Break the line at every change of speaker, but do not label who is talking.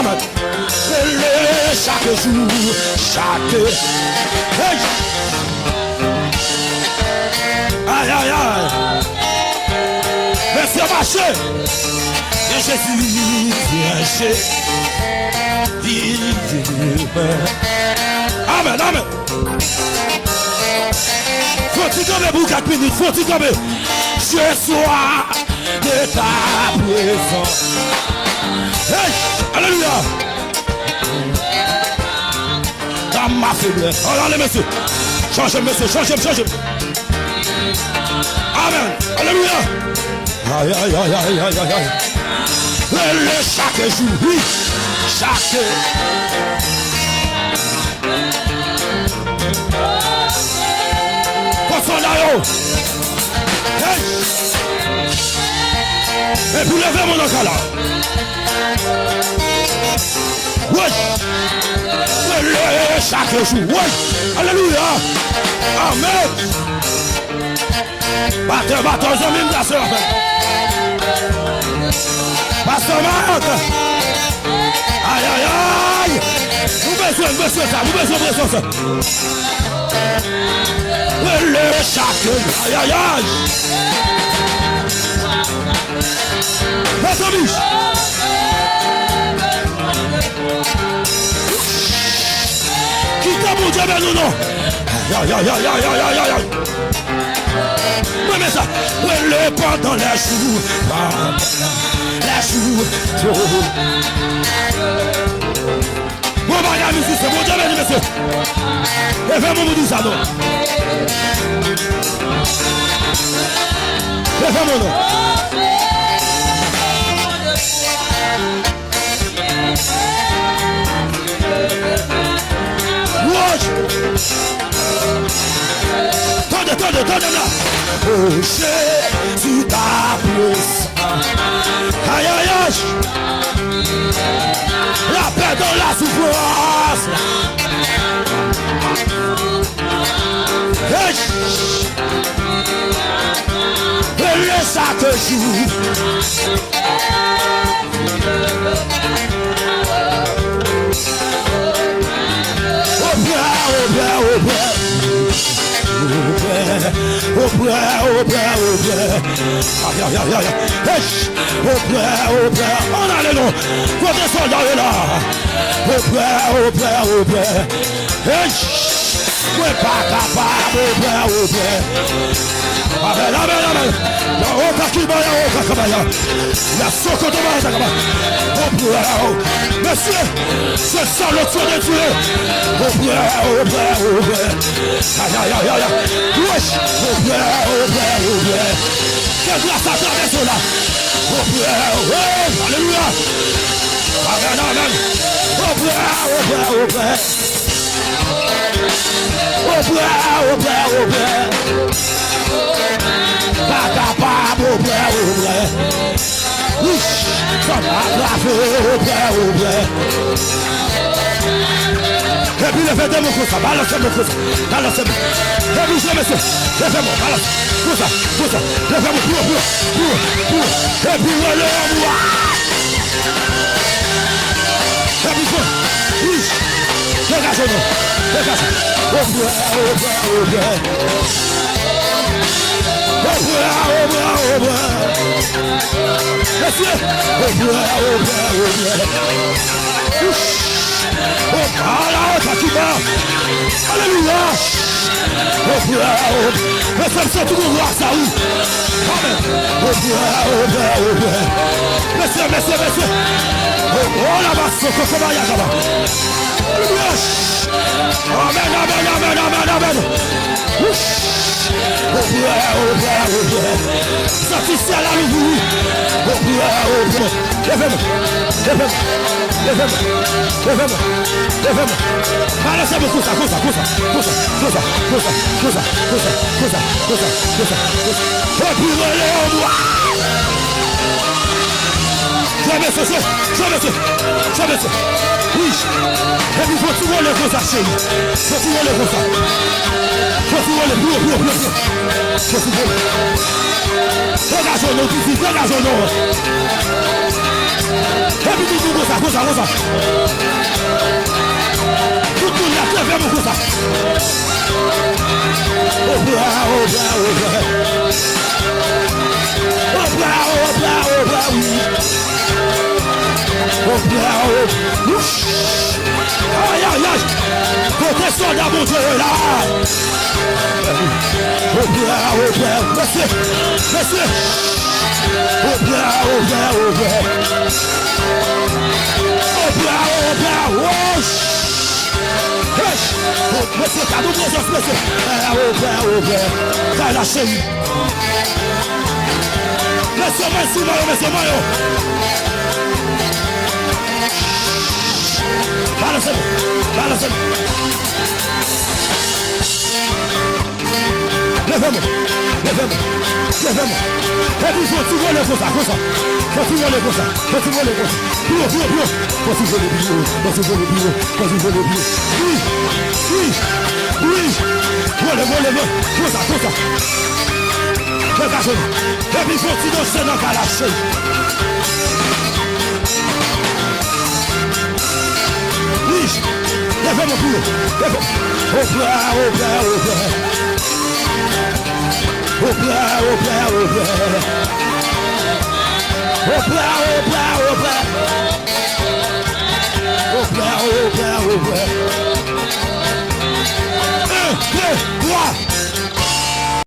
amen. Chaque jour, chaque. Hey. Aïe, aïe, aïe. Merci à marcher. Viens Jésus, viens Jésus. Amen, amen. Faut-il tomber pour 4 minutes, faut-il tomber. Ce soir de ta présence. Hey, alléluia. Dans ma faiblesse. Oh là, les messieurs. Changez, monsieur, changez. Amen. Alléluia. Aïe, aïe, aïe, aïe, aïe, aïe, aïe. Chaque jour, oui. Chaque. Hey. Et puis levez mon encala. Oui. Chaque jour. Oui. Alléluia. Amen. Battez, amis, la soeur. Pasteur Marc. Aïe, aïe, aïe. Vous besoin ça. Le chaque. Aïe, aïe, aïe. Mes amis. Quittez mon Dieu, mais non. Aïe, aïe, aïe, aïe, aïe, aïe, aïe. Oui, mais ça. Oui, le pendant les jours. Bon, bah, la musique, c'est mon Dieu, mais monsieur. Et vraiment, vous dites ça, non. Et vraiment, non. Attendez là. Oh Jésus ta puissance. Aïe aïe aïe. La paix dans la souffrance. Et le chaque jour. Oh bien. Au près. On a les noms. Votre soldat est là. Au près. Ouais, pas capable. Au près. Amen. La soco de monsieur, c'est ça le tour de Dieu. Au près. Aïe. Wesh. Au près. Quelle grâce à traverser là. Au près. Alléluia. Amen. Au près. Pas capable, au près. Ça va grave, au près. Et puis le fait de mon coup, ça balance mon coup. Et puis je me suis, levez-moi, balance. Pour ça. Levez-moi, pour. Et puis relève-moi. Et puis oui. Dégagez-nous. Au près. Monsieur, au près. Alléluia. Mais ça me sent tout voir ça où. Amen. Monsieur. Oh là-bas, c'est comment il y a là-bas. Alléluia. Amen. Satisfait à la louve. Levez-moi. Balancez-moi comme ça. Et puis relève-moi. Jamais ça. Oui. Et puis faut toujours les causes à chérie. Faut toujours les causes. Dégagez-nous. Et puis tout comme ça. Tout le monde là, levez-moi comme ça. Oh bra, oui. Aïe, aïe, aïe. Côté soldat, mon Dieu, là. Monsieur. Monsieur, cadeau, monsieur. Vai la chérie. Monsieur Mayo. Balance. Levez-moi. Et puis, faut tu voler comme ça. Plus. Oui. Voler. Comme ça. Regardez. Et puis, faut tu danser dans la chaîne. Oui. Levez-moi plus. Au plat.